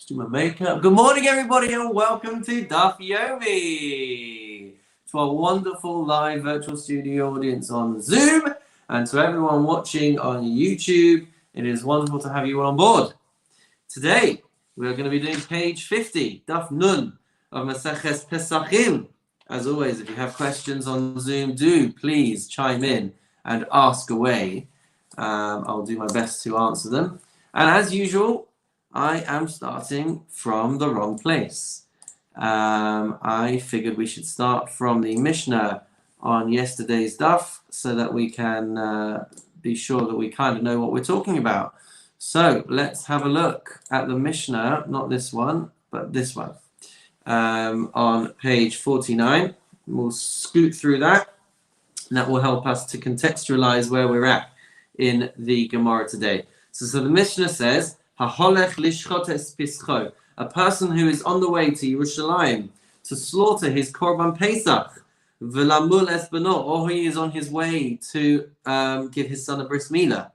Do my makeup. Good morning, everybody, and welcome to Daf Yomi. To our wonderful live virtual studio audience on Zoom, and to everyone watching on YouTube, it is wonderful to have you all on board. Today, we are going to be doing page 50, Daf Nun, of Maseches Pesachim. As always, if you have questions on Zoom, do please chime in and ask away. I'll do my best to answer them. And as usual, I am starting from the wrong place. I figured we should start from the Mishnah on yesterday's daf so that we can be sure that we kind of know what we're talking about. So let's have a look at the Mishnah, not this one, but this one, on page 49. We'll scoot through that, and that will help us to contextualize where we're at in the Gemara today. So the Mishnah says, "Haholech lishchot es pischo," a person who is on the way to Yerushalayim to slaughter his Korban Pesach, v'lamul es beno, or he is on his way to give his son a bris milah,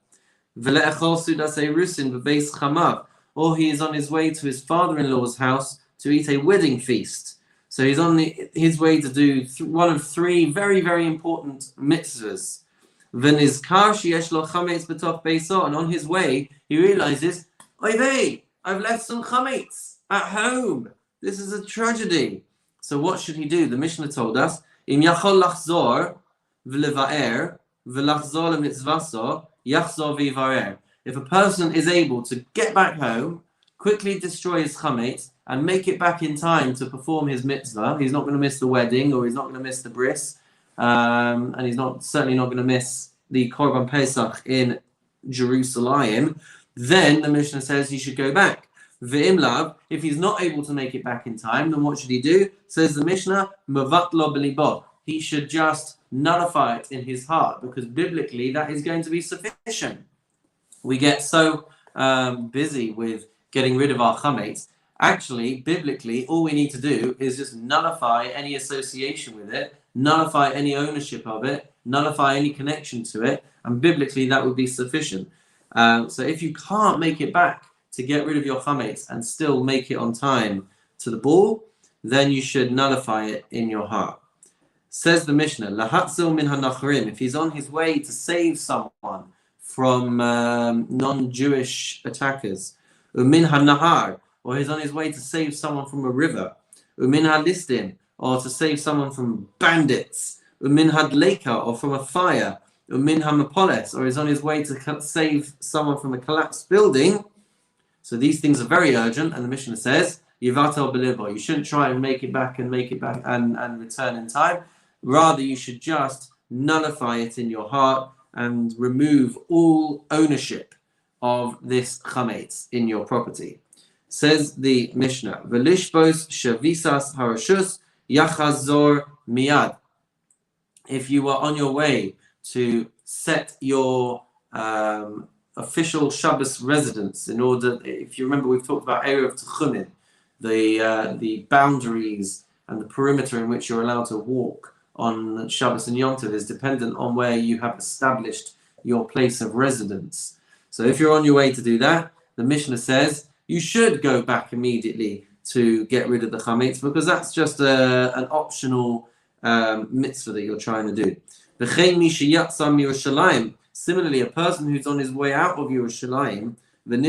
v'le'echol sudas erusin v'beis chamav, or he is on his way to his father-in-law's house to eat a wedding feast. So he's on his way to do one of three very, very important mitzvahs. V'nizkar sheyesh lo chametz b'toch beiso, and on his way he realizes, Oy vey, I've left some chametz at home. This is a tragedy. So what should he do? The Mishnah told us, Im yachol lachzor v'levaer v'lachzor lemitzvaso yachzor v'yivarer. If a person is able to get back home, quickly destroy his chametz, and make it back in time to perform his mitzvah, he's not going to miss the wedding, or he's not going to miss the bris, and he's certainly not going to miss the Korban Pesach in Jerusalem, then the Mishnah says he should go back. V'im lav, if he's not able to make it back in time, then what should he do? Says the Mishnah, mavat lo b'libo. He should just nullify it in his heart, because biblically that is going to be sufficient. We get so busy with getting rid of our chametz. Actually, biblically, all we need to do is just nullify any association with it, nullify any ownership of it, nullify any connection to it, and biblically that would be sufficient. So if you can't make it back to get rid of your chametz and still make it on time to the ball, then you should nullify it in your heart. Says the Mishnah, Lahatzil min hanachrim, if he's on his way to save someone from non-Jewish attackers, umin hanahar, or he's on his way to save someone from a river, umin hadlistin, or to save someone from bandits, umin hadleka, or from a fire, umin hamapoles, or he's on his way to save someone from a collapsed building. So these things are very urgent, and the Mishnah says, Yivatel belivo, you shouldn't try and make it back and return in time. Rather, you should just nullify it in your heart and remove all ownership of this chametz in your property. Says the Mishnah, Velishbos shavisas harashus yachazor miyad. If you are on your way to set your official Shabbos residence, in order, if you remember, we've talked about Erev Techumin, the boundaries and the perimeter in which you're allowed to walk on Shabbos and Yom Tov is dependent on where you have established your place of residence. So if you're on your way to do that, the Mishnah says you should go back immediately to get rid of the chametz, because that's just an optional mitzvah that you're trying to do. Similarly, a person who's on his way out of Yerushalayim, and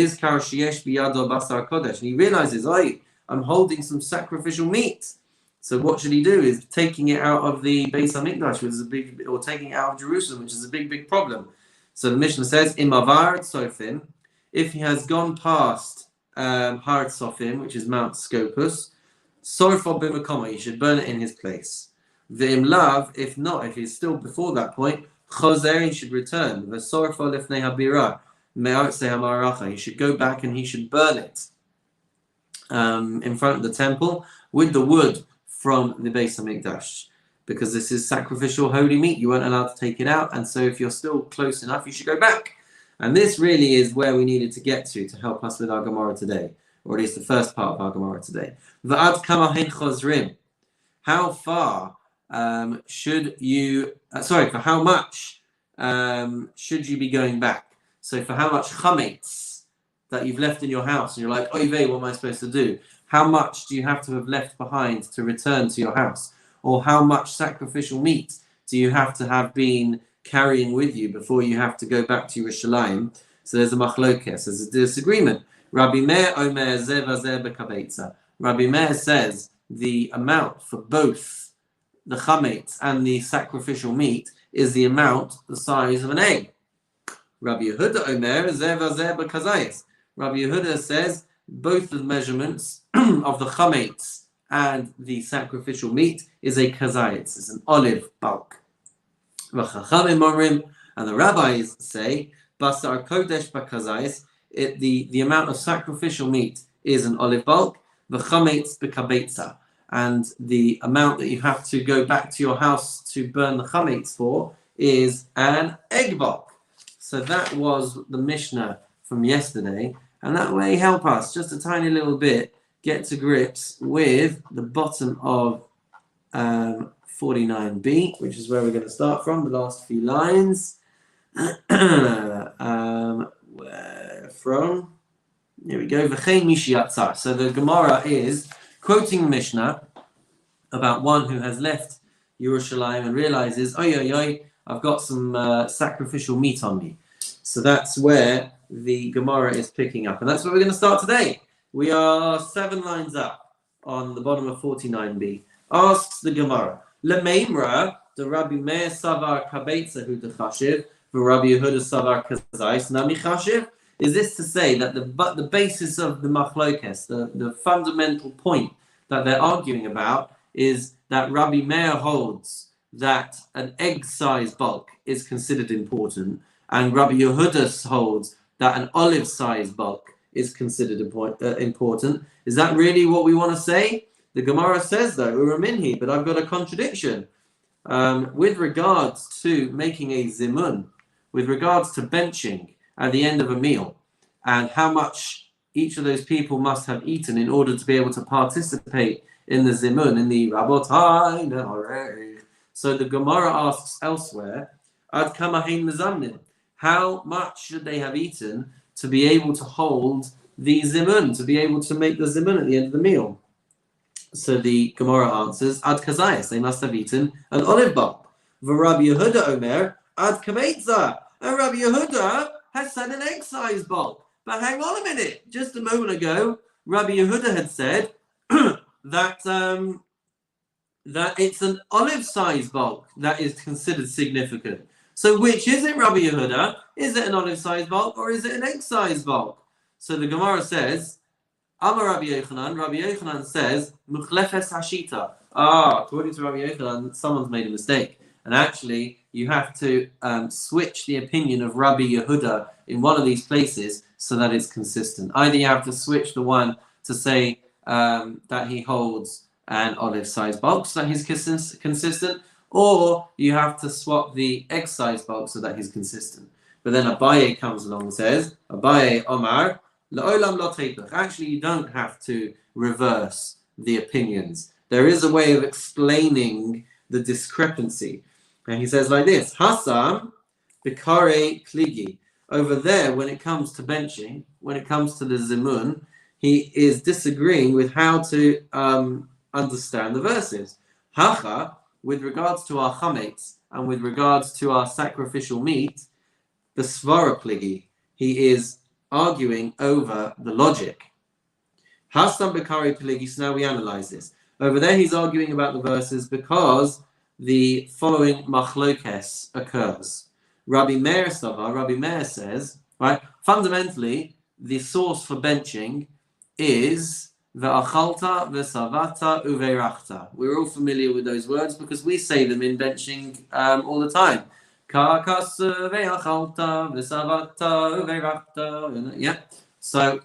he realizes, I'm holding some sacrificial meat. So what should he do? Is taking it out of the Beis Hamikdash, which is or taking it out of Jerusalem, which is a big, big problem. So the Mishnah says, Imavar Sofim, if he has gone past Har Sofim, which is Mount Scopus, Sorfa Bimakoma, he should burn it in his place. V'im lav, if not, if he's still before that point, Choser, he should return. V'sorfa lifnei habira, me'artse hamaracha, he should go back and he should burn it in front of the temple with the wood from the Beis Hamikdash, because this is sacrificial holy meat. You weren't allowed to take it out, and so if you're still close enough, you should go back. And this really is where we needed to get to help us with our Gemara today, or at least the first part of our Gemara today. V'ad kama hein chozrim, how far should you, for how much should you be going back? So for how much chametz that you've left in your house, and you're like, oy vey, what am I supposed to do? How much do you have to have left behind to return to your house? Or how much sacrificial meat do you have to have been carrying with you before you have to go back to Yerushalayim? So there's a machlokes, there's a disagreement. Rabbi Meir omer zeh vazeh b'kabeitza. Rabbi Meir says the amount for both the chametz and the sacrificial meat is the amount, the size of an egg. Rabbi Yehuda omer zeh vazeh b'kazayis. Rabbi Yehuda says both the measurements of the chametz and the sacrificial meat is a kazayis, is an olive bulk. V'chachamim omrim, and the rabbis say basar kodesh b'kazayis, the amount of sacrificial meat is an olive bulk. V'chametz b'kabeitza, and the amount that you have to go back to your house to burn the chametz for is an egg bulk. So that was the Mishnah from yesterday, and that may help us just a tiny little bit get to grips with the bottom of 49b, which is where we're going to start from, the last few lines. Where from? Here we go. V'chein mishi yatzar. So the Gemara is quoting the Mishnah about one who has left Yerushalayim and realizes, I've got some sacrificial meat on me. So that's where the Gemara is picking up. And that's where we're going to start today. We are 7 lines up on the bottom of 49b. Asks the Gemara, Lemeimra, the Rabbi Meir Savar Kabeitza Hu Dechashiv, the Rabbi Yehuda Savar Kazais Nami Chashiv? Is this to say that the basis of the machlokes, the fundamental point that they're arguing about, is that Rabbi Meir holds that an egg-sized bulk is considered important, and Rabbi Yehuda holds that an olive-sized bulk is considered important? Is that really what we want to say? The Gemara says, though, Uraminhi, but I've got a contradiction. With regards to making a zimun, with regards to benching at the end of a meal, and how much each of those people must have eaten in order to be able to participate in the zimun, in the rabotai ne'arech. So the Gemara asks elsewhere, Ad kama hein mezamnin, how much should they have eaten to be able to hold the zimun, to be able to make the zimun at the end of the meal? So the Gemara answers, Ad kazayas, they must have eaten an olive bulk. Rabbi Yehuda omer, Ad kameitza, and Rabbi Yehuda has said an egg-sized bulk. But hang on a minute, just a moment ago, Rabbi Yehuda had said that it's an olive-sized bulk that is considered significant. So which is it, Rabbi Yehuda? Is it an olive-sized bulk or is it an egg-sized bulk? So the Gemara says, Amar Rabbi Yochanan says, Muchlefes hashita. According to Rabbi Yochanan, someone's made a mistake. And actually, you have to switch the opinion of Rabbi Yehuda in one of these places so that it's consistent. Either you have to switch the one to say that he holds an olive-sized bulk so that he's consistent, or you have to swap the egg-sized bulk so that he's consistent. But then Abaye comes along and says, Abaye Omar, La'olam lo teipach. Actually, you don't have to reverse the opinions. There is a way of explaining the discrepancy. And he says like this, Hassam Bikare Kligi. Over there, when it comes to benching, when it comes to the zimun, he is disagreeing with how to understand the verses. Hacha, with regards to our chametz and with regards to our sacrificial meat, the svara pligi, he is arguing over the logic. Hassam Bikare Pligi, so now we analyze this. Over there, he's arguing about the verses because the following machlokes occurs. Rabbi Meir says, right, fundamentally, the source for benching is ve'achalta, ve'savata, uve'rachta. We're all familiar with those words because we say them in benching all the time. Karkas ve'achalta, ve'savata, uve'rachta. Yeah. So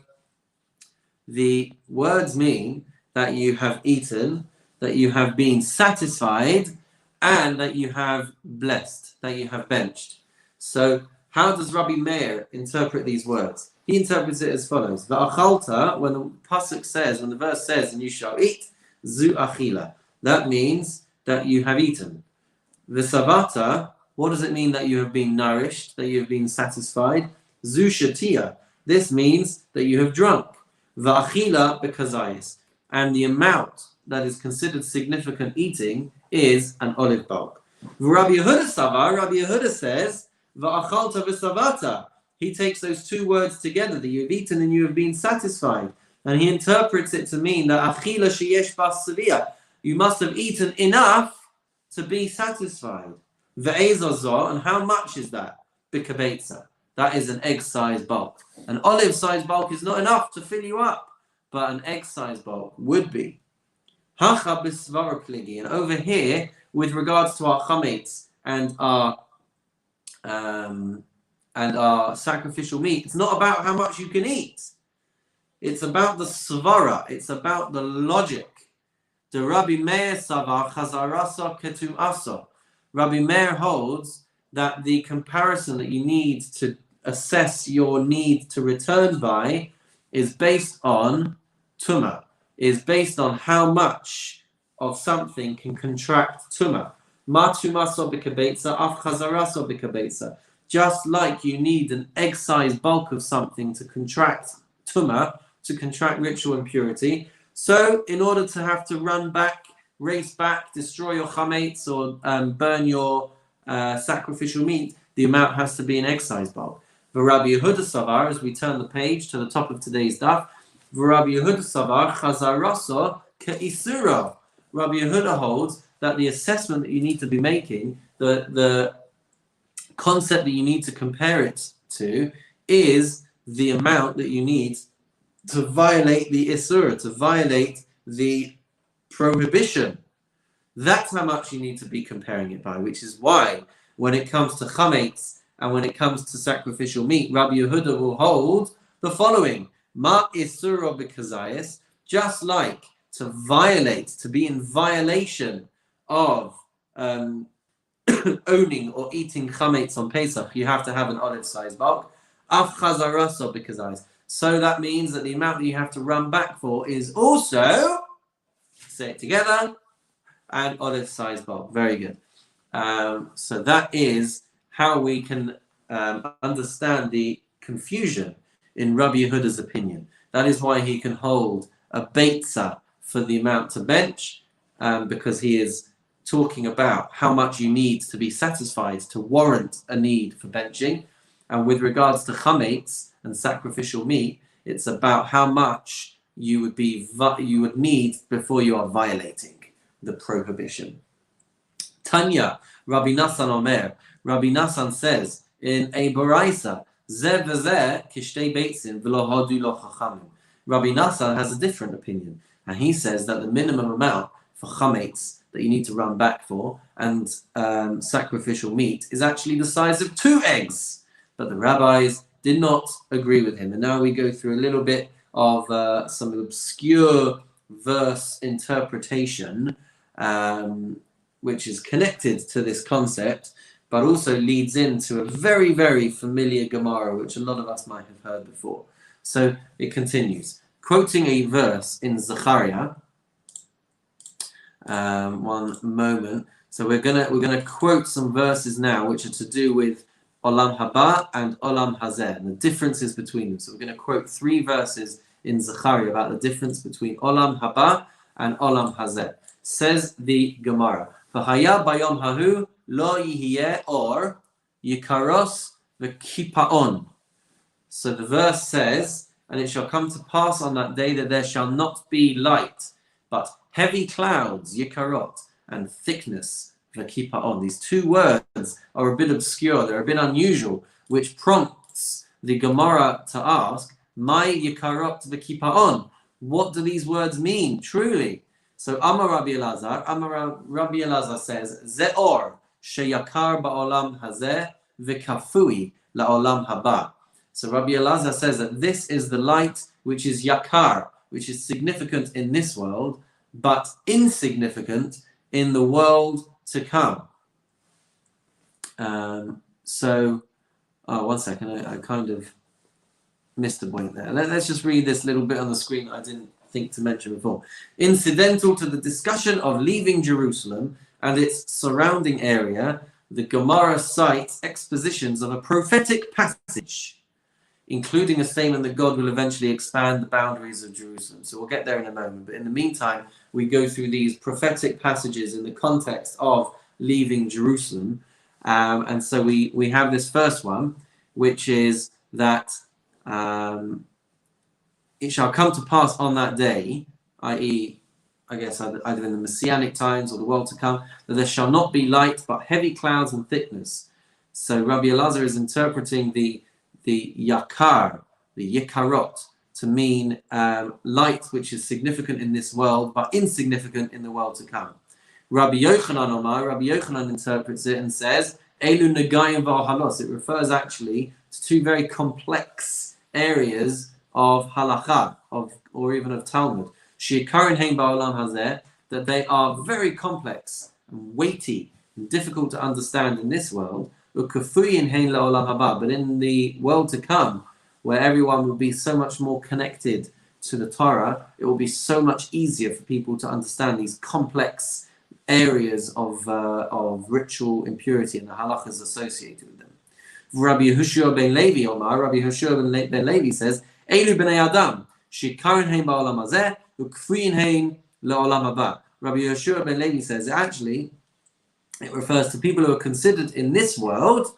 the words mean that you have eaten, that you have been satisfied, and that you have blessed, that you have benched. So how does Rabbi Meir interpret these words? He interprets it as follows. V'achalta, when the pasuk says, when the verse says, and you shall eat, zu achila. That means that you have eaten. V'savata, what does it mean that you have been nourished, that you have been satisfied? Zu shatia. This means that you have drunk. Va'achila bekazayis. And the amount that is considered significant eating is an olive bulb. Rabbi Yehuda says, Va'achalta v'savata. He takes those two words together, that you have eaten and you have been satisfied. And he interprets it to mean that achila sheyesh bas savia. You must have eaten enough to be satisfied. Ve'ezazah, and how much is that? Bikabetza. That is an egg-sized bulk. An olive-sized bulk is not enough to fill you up, but an egg-sized bulk would be. Hacha b'svara pligi. And over here, with regards to our chametz and our sacrificial meat, it's not about how much you can eat. It's about the svara. It's about the logic. The Rabbi Meir savar chazarasa ketum asa. Rabbi Meir holds that the comparison that you need to assess your need to return by is based on tumah, is based on how much of something can contract tumah. Ma tumaso b'kabetza, af chazaraso b'kabetza. Just like you need an egg-sized bulk of something to contract tumah, to contract ritual impurity, so in order to have to run back, race back, destroy your chametz, or burn your sacrificial meat, the amount has to be an egg-sized bulk. Rabbi Yehuda savar, as we turn the page to the top of today's daf, Rabbi Yehuda savar chazaraso ke'isura. Rabbi Yehuda holds that the assessment that you need to be making, the concept that you need to compare it to, is the amount that you need to violate the isura, to violate the prohibition. That's how much you need to be comparing it by, which is why when it comes to chametz and when it comes to sacrificial meat, Rabbi Yehuda will hold the following: Ma isura b'kazayis, just like to violate, to be in violation of owning or eating chametz on Pesach, you have to have an olive-sized bulk. Af chazaraso b'kazayis. So that means that the amount that you have to run back for is also, say it together, an olive-sized bulk. Very good. So that is how we can understand the confusion in Rabbi Yehuda's opinion. That is why he can hold a beitza for the amount to bench, because he is talking about how much you need to be satisfied to warrant a need for benching. And with regards to chametz and sacrificial meat, it's about how much you would need before you are violating the prohibition. Tanya, Rabbi Nassan Omer. Rabbi Nassan says in a Baraisa, Zeh v'zeh kishtei beitzin v'lo hodu lo chachamim. Rabbi Nassan has a different opinion, and he says that the minimum amount for chametz that you need to run back for and sacrificial meat is actually the size of 2 eggs. But the rabbis did not agree with him. And now we go through a little bit of some obscure verse interpretation, which is connected to this concept, but also leads into a very, very familiar Gemara, which a lot of us might have heard before. So it continues, quoting a verse in Zechariah. One moment. So we're gonna quote some verses now, which are to do with Olam Haba and Olam Hazeh, and the differences between them. So we're going to quote 3 verses in Zechariah about the difference between Olam Haba and Olam Hazeh. Says the Gemara, V'haya bayom hahu lo yihiyeh or yikaros v'kipaon. So the verse says, and it shall come to pass on that day that there shall not be light, but heavy clouds, yikarot, and thickness, v'kipaon. These 2 words are a bit obscure, they're a bit unusual, which prompts the Gemara to ask, my yikarot v'kipaon. What do these words mean, truly? So Amar Rabbi Elazar says, Ze'or sheyakar ba'olam hazeh v'kafui la'olam haba. So Rabbi Elazar says that this is the light which is yakar, which is significant in this world, but insignificant in the world to come. One second, I kind of missed the point there. Let's just read this little bit on the screen I didn't think to mention before. Incidental to the discussion of leaving Jerusalem and its surrounding area, the Gemara cites expositions of a prophetic passage including a statement that God will eventually expand the boundaries of Jerusalem. So we'll get there in a moment. But in the meantime, we go through these prophetic passages in the context of leaving Jerusalem. And so we have this first one, which is that it shall come to pass on that day, i.e., I guess either in the Messianic times or the world to come, that there shall not be light, but heavy clouds and thickness. So Rabbi Elazar is interpreting the yakar, the yikarot, to mean light which is significant in this world, but insignificant in the world to come. Rabbi Yochanan interprets it and says, Elu negayim v'halos. It refers actually to two very complex areas of halacha, or even of Talmud. That they are very complex and weighty and difficult to understand in this world, but in the world to come, where everyone will be so much more connected to the Torah, it will be so much easier for people to understand these complex areas of ritual impurity and the halachas associated with them. Rabbi Yehoshua ben Levi Rabbi Yehoshua ben Levi says, Elu b'nei Adam, shikarin hein ba'olam hazeh, ukfriin hein la'olam haba. Rabbi Yehoshua ben Levi says, actually, it refers to people who are considered in this world,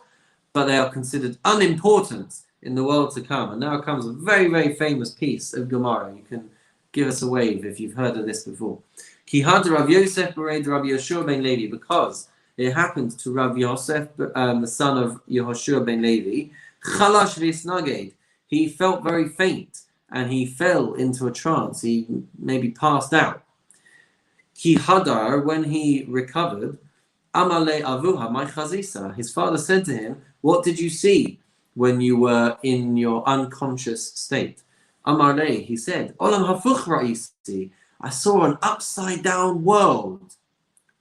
but they are considered unimportant in the world to come. And now comes a very, very famous piece of Gemara. You can give us a wave if you've heard of this before. Ki had Rav Yosef bereid Rabbi Yehoshua ben Levi, because it happened to Rav Yosef, the son of Yehoshua ben Levi, chalash v'isnaged. He felt very faint and he fell into a trance. He maybe passed out. Ki hadar, when he recovered, amale avuha my chazisa. His father said to him, "What did you see when you were in your unconscious state?" Amale, he said, "Olam hafuch ra'isi. I saw an upside down world.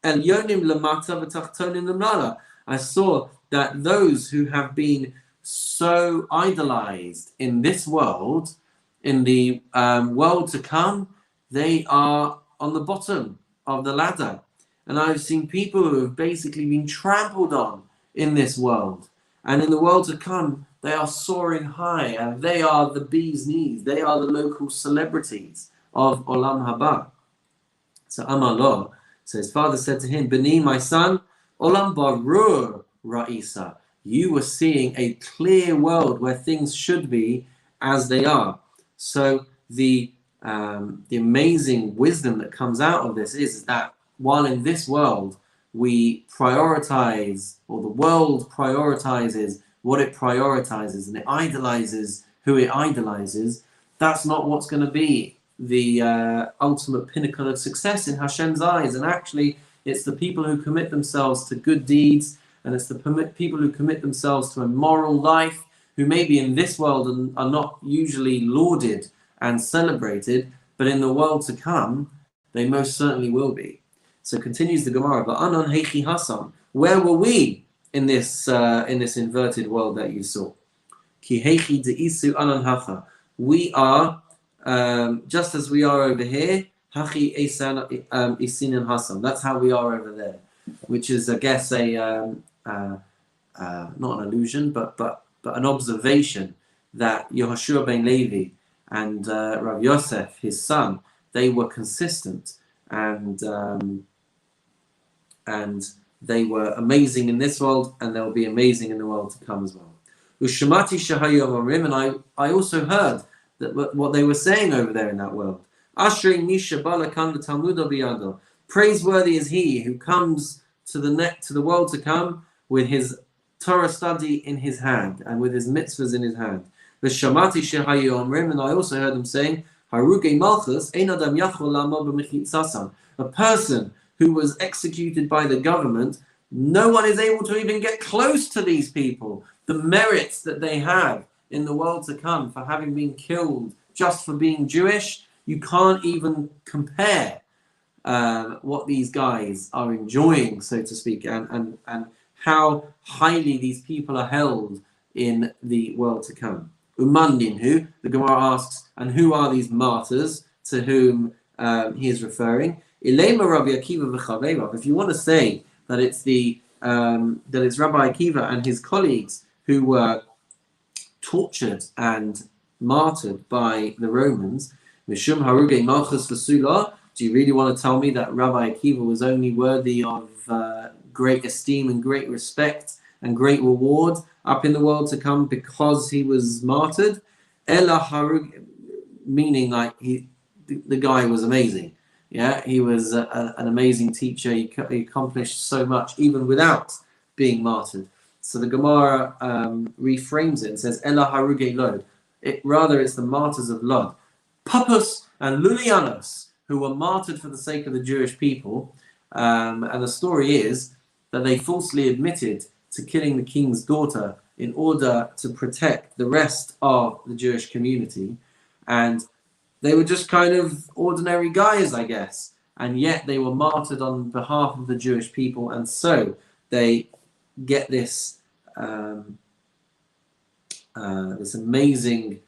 El yonim lamata v'tachtonim lamala. I saw that those who have been so idolized in this world, in the world to come, they are on the bottom of the ladder. And I've seen people who have basically been trampled on in this world. And in the world to come, they are soaring high, and they are the bee's knees. They are the local celebrities of Olam Haba." So Amar Lo, so his father said to him, "Beni, my son, Olam Barur Ra'isa. You were seeing a clear world where things should be as they are." So the amazing wisdom that comes out of this is that while in this world we prioritize, or the world prioritizes what it prioritizes, and it idolizes who it idolizes, that's not what's going to be the ultimate pinnacle of success in Hashem's eyes. And actually, it's the people who commit themselves to good deeds, and it's the people who commit themselves to a moral life, who maybe in this world are not usually lauded and celebrated, but in the world to come, they most certainly will be. So continues the Gemara, but Anon Heichi Hasan, where were we in this inverted world that you saw? Ki Heichi Deisu Anon Hacha. We are just as we are over here. Hachi Isinan Hasan. That's how we are over there, which is, I guess, a not an allusion, but an observation that Yehoshua ben Levi and Rav Yosef, his son, they were consistent and they were amazing in this world, and they'll be amazing in the world to come as well. Ushmati shahayu amarim, and I also heard that what they were saying over there in that world. Ashrei misha balakan l'talmud biyado. Praiseworthy is he who comes to the world to come with his Torah study in his hand and with his mitzvahs in his hand. V'shamati shahayu amarim, and I also heard them saying, Harugei malchus ein adam yachol la'amod b'mechitzasam. A person who was executed by the government, no one is able to even get close to these people. The merits that they have in the world to come for having been killed just for being Jewish, you can't even compare what these guys are enjoying, so to speak, and how highly these people are held in the world to come. Umandin, who, the Gemara asks, and who are these martyrs to whom he is referring? Ilema Rabbi Akiva v'chaveirav. If you want to say that it's Rabbi Akiva and his colleagues who were tortured and martyred by the Romans. Mishum haruge malchus v'sula. Do you really want to tell me that Rabbi Akiva was only worthy of great esteem and great respect and great reward up in the world to come because he was martyred? Ela harug, meaning like the guy was amazing. Yeah, he was an amazing teacher. He accomplished so much even without being martyred. So the Gemara reframes it and says, Ela haruge Lod. Rather, it's the martyrs of Lod. Papus and Lulianos, who were martyred for the sake of the Jewish people. And the story is that they falsely admitted to killing the king's daughter in order to protect the rest of the Jewish community. And they were just kind of ordinary guys, I guess. And yet they were martyred on behalf of the Jewish people. And so they get this this amazing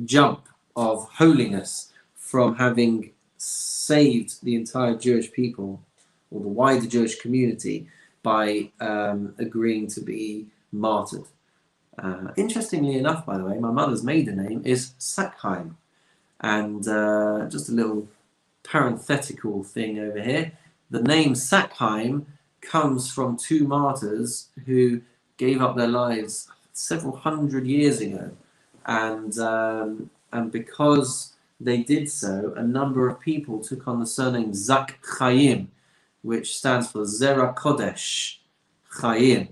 jump of holiness from having saved the entire Jewish people or the wider Jewish community by agreeing to be martyred. Interestingly enough, by the way, my mother's maiden name is Sackheim. And just a little parenthetical thing over here. The name Sackheim comes from two martyrs who gave up their lives several hundred years ago. And because they did so, a number of people took on the surname Zak Chaim, which stands for Zera Kodesh Chaim.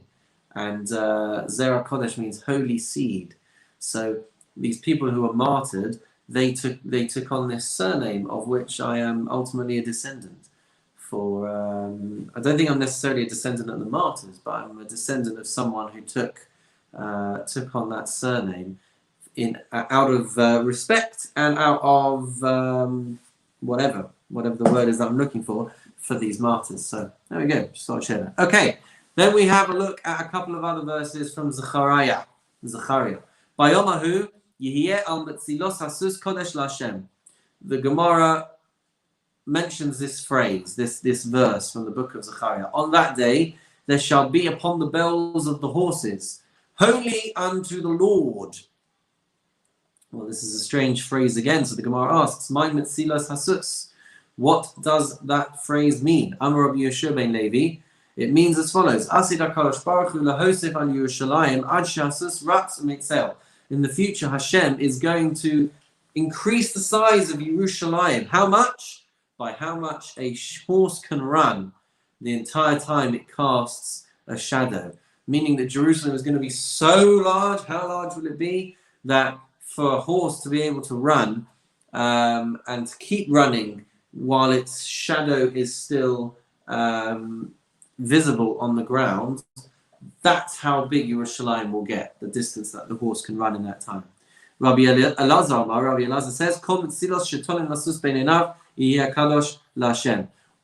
And Zera Kodesh means holy seed. So these people who were martyred, they took on this surname, of which I am ultimately a descendant. I don't think I'm necessarily a descendant of the martyrs, but I'm a descendant of someone who took on that surname out of respect and out of whatever the word is that I'm looking for these martyrs. So there we go. Just thought I'd share that. Okay, then we have a look at a couple of other verses from Zechariah. Bayomahu Yihye al metzilos hasus kodesh l'Hashem. The Gemara mentions this phrase, this verse from the book of Zechariah. On that day, there shall be upon the bells of the horses, holy unto the Lord. Well, this is a strange phrase again. So the Gemara asks, "My metzilos hasus." What does that phrase mean? Amar Rabbi Yeshua ben Levi. It means as follows: Asid HaKadosh Baruch Hu lahosef al Yerushalayim ad shehasus ratz u'mitzel. In the future, Hashem is going to increase the size of Yerushalayim. How much? By how much a horse can run the entire time it casts a shadow. Meaning that Jerusalem is going to be so large. How large will it be? That for a horse to be able to run and to keep running while its shadow is still visible on the ground, that's how big Yerushalayim will get, the distance that the horse can run in that time. Rabbi Elazar says,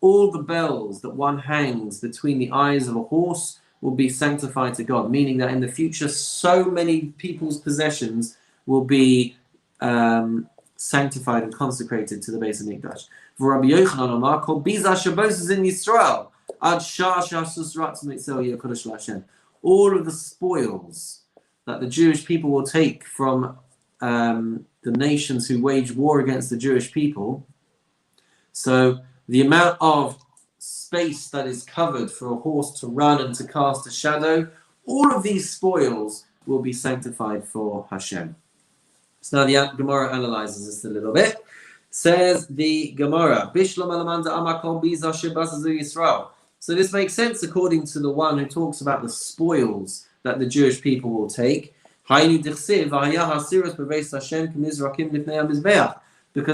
all the bells that one hangs between the eyes of a horse will be sanctified to God, meaning that in the future so many people's possessions will be sanctified and consecrated to the Beis Hamikdash. For Rabbi Yochanan Amar, Kol biza shabos in Yisrael, ad shah shasus ratz mitzel yekodesh l'Hashem. All of the spoils that the Jewish people will take from the nations who wage war against the Jewish people. So the amount of space that is covered for a horse to run and to cast a shadow, all of these spoils will be sanctified for Hashem. So now the Gemara analyzes this a little bit. Says the Gemara, Bishlam alamanda amakol biza shebasazu Yisrael. So this makes sense according to the one who talks about the spoils that the Jewish people will take. Because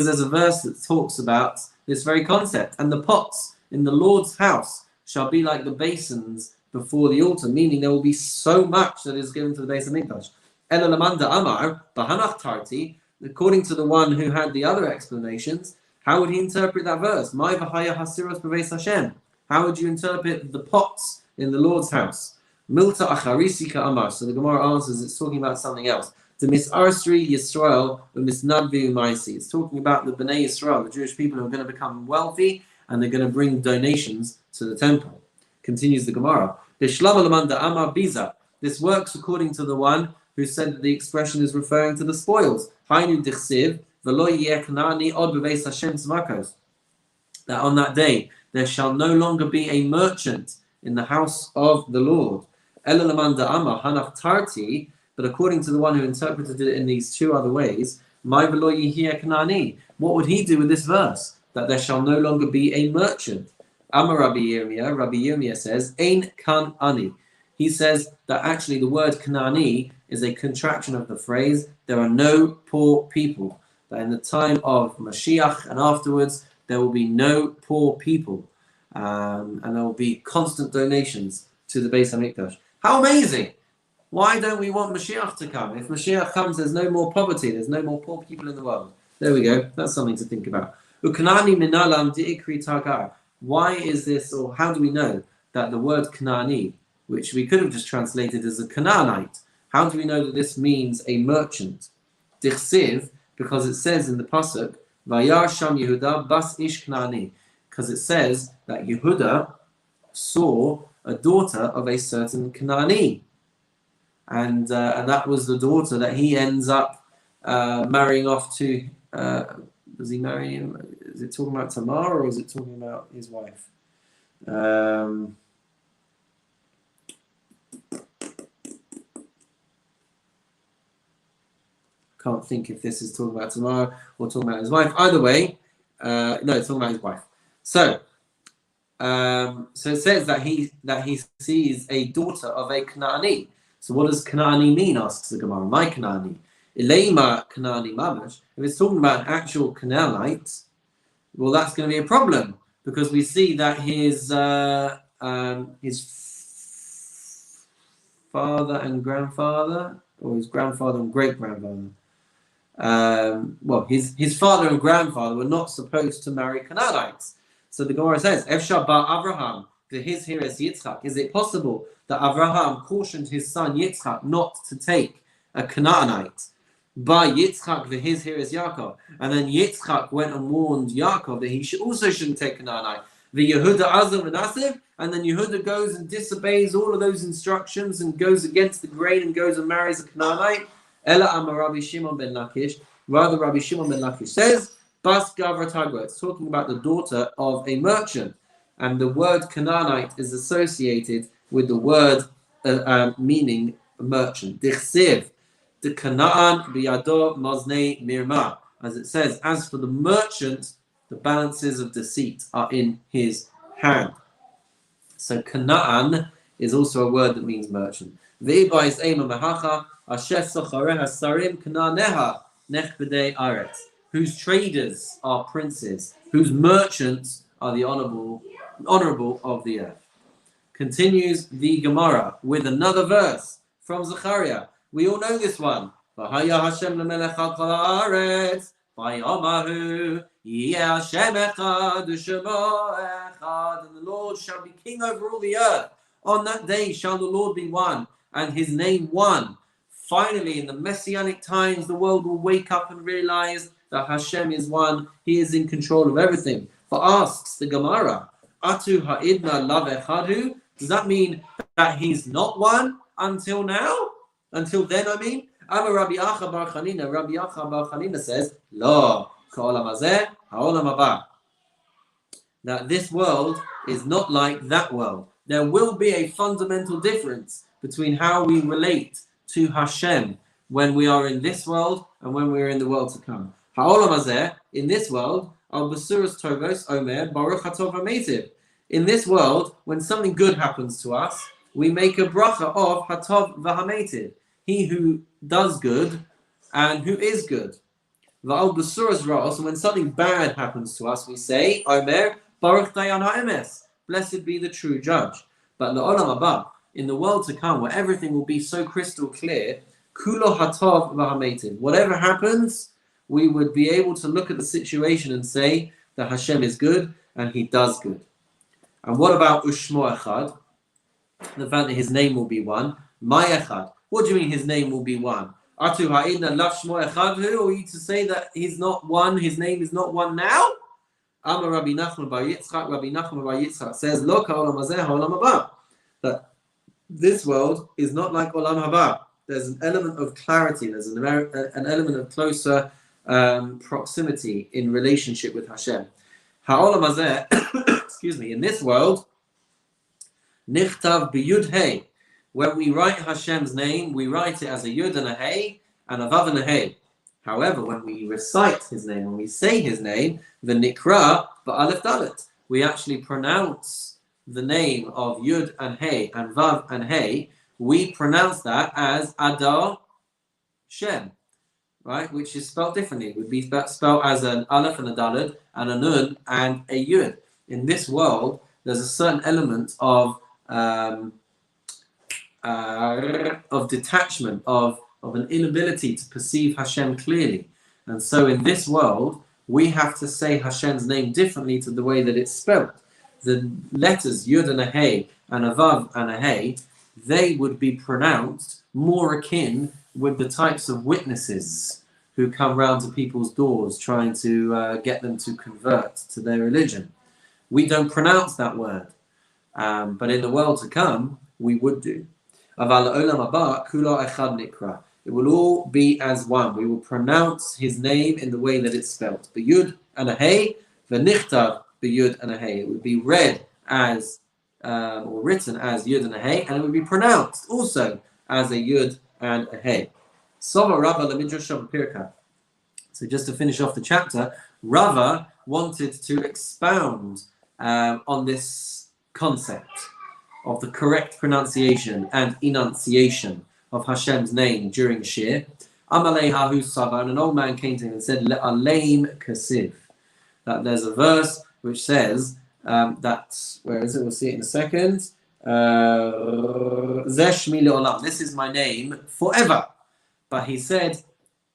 there's a verse that talks about this very concept. And the pots in the Lord's house shall be like the basins before the altar, meaning there will be so much that is given to the Beis Hamikdash. Elalamanda Amar, Bahanach Tarti, according to the one who had the other explanations, how would he interpret that verse? My Vahaya Hasiros Beveis Hashem. How would you interpret the pots in the Lord's house? Milta Acharisika Amar. So the Gemara answers it's talking about something else. The Misarsri Yisrael, the Misnadvi Umaisi. It's talking about the Bnei Yisrael, the Jewish people who are going to become wealthy and they're going to bring donations to the temple. Continues the Gemara. The Shlam Alamanda Amar Biza. This works according to the one who said that the expression is referring to the spoils. Hainu dichsiv v'lo yeh Kanaani od b'veis Hashem tzmakos. That on that day there shall no longer be a merchant in the house of the Lord. Elalamanda Amar Hanach Tarti, but according to the one who interpreted it in these two other ways, my v'lo yeh Kanaani. What would he do with this verse? That there shall no longer be a merchant. Amar Rabbi Yirmiyah says, Ein kan ani. He says that actually the word Kanani is a contraction of the phrase, there are no poor people. That in the time of Mashiach and afterwards, there will be no poor people. And there will be constant donations to the Beis HaMikdash. How amazing! Why don't we want Mashiach to come? If Mashiach comes, there's no more poverty, there's no more poor people in the world. There we go. That's something to think about. Ukanani minalam di'ikri tagar. Why is this, or how do we know that the word Kanani, which we could have just translated as a Canaanite, how do we know that this means a merchant? Dichsiv, because it says in the pasuk, Vayar Sham Yehuda bas ish Kanani, because it says that Yehuda saw a daughter of a certain Kanani, and that was the daughter that he ends up marrying off to. Does he marry him? Is it talking about Tamar or is it talking about his wife? Can't think if this is talking about Tamar or talking about his wife. Either way, no, it's talking about his wife. So it says that he sees a daughter of a Kanaani. So what does Kanaani mean? Asks the Gemara. My Kanaani. Ileima Kanaani Mamash. If it's talking about an actual Canaanite, well, that's going to be a problem because we see that his father and grandfather, or his grandfather and great grandfather, his father and grandfather were not supposed to marry Canaanites. So the Gemara says, Efshar bar Avraham v'his hiras Yitzchak. Is it possible that Avraham cautioned his son Yitzchak not to take a Canaanite? By Yitzchak v'his hiras Yaakov, and then Yitzchak went and warned Yaakov that he shouldn't take Canaanite. The Yehuda Azam and Asiv, and then Yehuda goes and disobeys all of those instructions and goes against the grain and goes and marries a Canaanite. Ela Amar Rabbi Shimon ben Lakish. Rather, Rabbi Shimon ben Lakish says, Bas Gavra Tagwa. It's talking about the daughter of a merchant, and the word Canaanite is associated with the word meaning merchant. Dichsiv. The Kanaan biyado maznei mirma, as it says, as for the merchant, the balances of deceit are in his hand. So Kanaan is also a word that means merchant. Ve'ba is ema mehacha asher sachareha sarim kanaaneha nechbedei aretz, whose traders are princes, whose merchants are the honorable of the earth. Continues the Gemara with another verse from Zechariah. We all know this one. V'haya Hashem lemelech al kol haaretz, v'yomahu yeh Hashem echad u'shemo echad, and the Lord shall be king over all the earth. On that day shall the Lord be one, and his name one. Finally, in the Messianic times, the world will wake up and realize that Hashem is one. He is in control of everything. For asks the Gemara, Atu ha'idna lav echadu, does that mean that he's not one until now? Until then, I mean? Amar Rabbi Acha bar Chanina. Rabbi Acha bar Chanina says, Lo, ka'olam hazeh, ha'olam haba. That this world is not like that world. There will be a fundamental difference between how we relate to Hashem when we are in this world and when we are in the world to come. Ha'olam hazeh, in this world, al basuras tovos omer baruch hatov ha'metiv. In this world, when something good happens to us, we make a bracha of hatov v'hametiv, he who does good and who is good. V'al basuras ra'os, and when something bad happens to us, we say, Omer, baruch dayan ha'emes, blessed be the true judge. But la'olam haba, in the world to come, where everything will be so crystal clear, kulo hatov v'hametiv, whatever happens, we would be able to look at the situation and say that Hashem is good and he does good. And what about ushmo echad? The fact that his name will be one. My echad. What do you mean his name will be one? Atu ha'idna lav shmo echad hu? Or are you to say that he's not one, his name is not one now? Amar Rabbi Nachman bar Yitzchak. Rabbi Nachman bar Yitzchak says, Lo ka'olam hazeh ha'olam haba. That this world is not like olam haba. there's an element of clarity, there's an element of closer proximity in relationship with Hashem. Ha'olam hazeh, excuse me, in this world, nichtav b'yud hey. When we write Hashem's name, we write it as a yud and a hey, and a vav and a hey. However, when we recite his name, when we say his name, the nikra ba'alef dalet, we actually pronounce the name of yud and hey and vav and hey. We pronounce that as Adar Shem, right? Which is spelled differently. It would be spelled as an aleph and a daled and a nun and a yud. In this world, there's a certain element of detachment, of an inability to perceive Hashem clearly. And so in this world, we have to say Hashem's name differently to the way that it's spelled. The letters Yud and a Hey and a Vav and a Hey, they would be pronounced more akin with the types of witnesses who come round to people's doors trying to get them to convert to their religion. We don't pronounce that word. But in the world to come, we would do. It will all be as one. We will pronounce his name in the way that it's spelled. B'yud and a hey, v'nichtav b'yud and a hey. It would be read as, or written as yud and a hey, and it would be pronounced also as a yud and a hey. Sova Rava l'midrash pirka. So just to finish off the chapter, Rava wanted to expound on this concept of the correct pronunciation and enunciation of Hashem's name during Shir. Amalei hahu sava, and an old man came to him and said, Le'aleim kasiv. That there's a verse which says that, where is it? We'll see it in a second. Zeshmi le'olam. This is my name forever. But he said,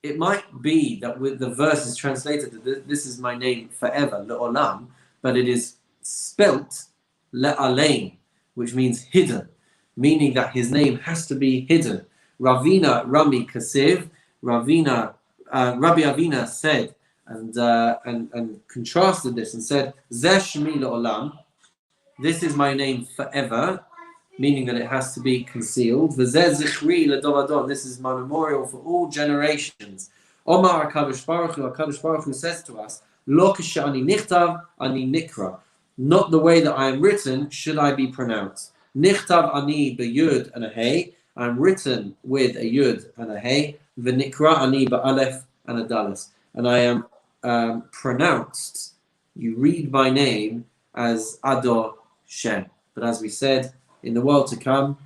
it might be that with the verse is translated that this is my name forever, le'olam, but it is spelt le'aleim, which means hidden, meaning that his name has to be hidden. Ravina Rami Kasiv, Rabbi Avina said and contrasted this and said, Zeh Shemi Le'olam, this is my name forever, meaning that it has to be concealed. V'zeh Zichri L'dor Adon, this is my memorial for all generations. Omar HaKadosh Baruch Hu says to us, Lo k'sha'ani nichtav ani nikra. Not the way that I am written should I be pronounced. Nichtav ani b'yud and a hey. I'm written with a yud and a hey. V'nikra ani ba'alef and a dalas. And I am pronounced. You read my name as Ador Shem. But as we said, in the world to come,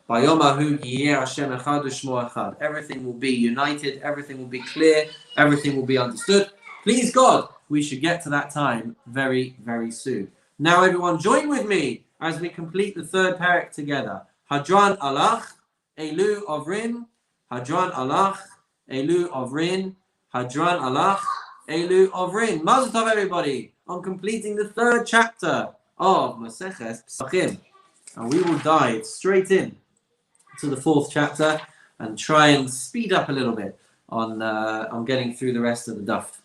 Bayomahu yeh Hashem echad u'shmo echad. Everything will be united. Everything will be clear. Everything will be understood. Please God, we should get to that time very, very soon. Now everyone join with me as we complete the third parak together. Hadran alach, Elu Ovrin, Hadran alach, Elu Ovrin, Hadran alach, Elu Ovrin. Mazel tov everybody on completing the third chapter of Maseches Pesachim. And we will dive straight in to the fourth chapter and try and speed up a little bit on getting through the rest of the daf.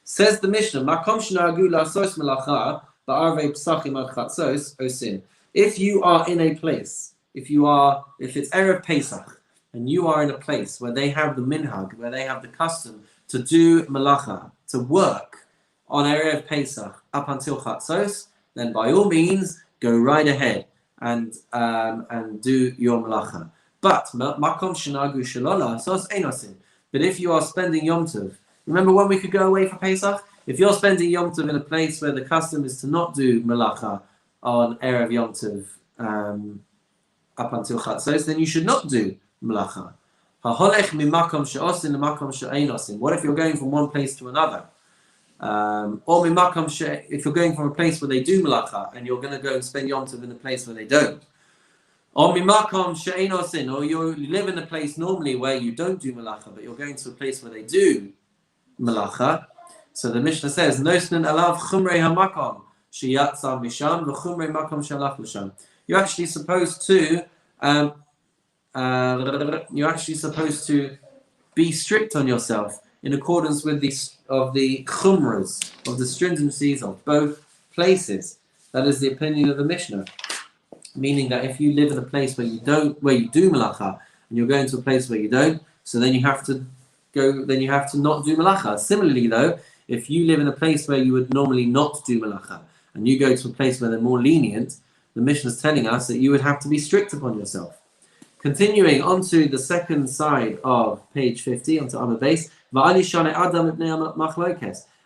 Says the Mishnah, Makom shenahagu la'asos melacha ba'arvei Pesachim al chatzos osin. If you are in a place, if it's Erev Pesach, and you are in a place where they have the minhag, where they have the custom to do melacha, to work on Erev Pesach up until chatzos, then by all means go right ahead and do your melacha. But makom shenahagu shelo la'asos ein osin. But if you are spending Yom Tov, remember when we could go away for Pesach? If you're spending Yom Tov in a place where the custom is to not do melacha on Erev Yom Tov up until Chatzos, then you should not do melacha. What if you're going from one place to another? Or if you're going from a place where they do melacha and you're going to go and spend Yom Tov in a place where they don't. Or you live in a place normally where you don't do melacha, but you're going to a place where they do melacha. So the Mishnah says, "Nosnin alav chumrei hamakom sheyatsa misham v'chumrei makom shalach l'sham." You're actually supposed to be strict on yourself in accordance with the chumras, of the stringencies of both places. That is the opinion of the Mishnah, meaning that if you live in a place where you do melacha and you're going to a place where you don't, so then you have to not do malacha. Similarly though, if you live in a place where you would normally not do malacha, and you go to a place where they're more lenient, the Mishnah is telling us that you would have to be strict upon yourself. Continuing onto the second side of page 50, onto Amud Beis,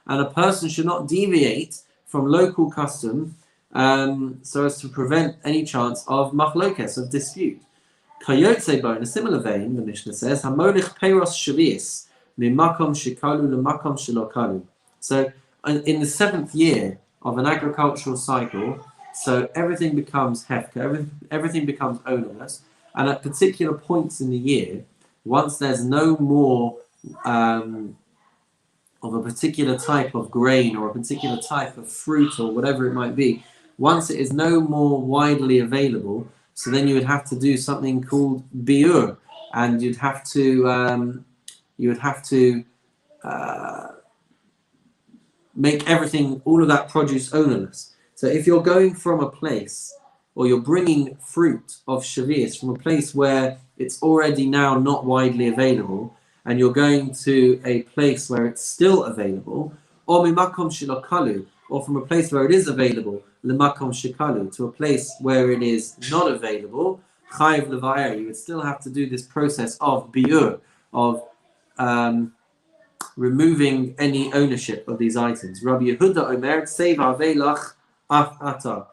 and a person should not deviate from local custom so as to prevent any chance of machlokes, of dispute. Kayotze in a similar vein, the Mishnah says, Hamolich Peiros Shavias, Mimakom Shikalu Lemakom Shilokalu. So in the 7th year of an agricultural cycle, so everything becomes hefker, everything becomes ownerless, and at particular points in the year, once there's no more of a particular type of grain or a particular type of fruit or whatever it might be, once it is no more widely available, so then you would have to do something called biur, and you'd have to make everything, all of that produce ownerless. So if you're going from a place, or you're bringing fruit of shavias from a place where it's already now not widely available, and you're going to a place where it's still available, or mimakom shilokalu, or from a place where it is available, lemakom shikalu, to a place where it is not available, chayiv levayir, you would still have to do this process of biur, of removing any ownership of these items. Rabbi Yehuda omer seva velach af ata.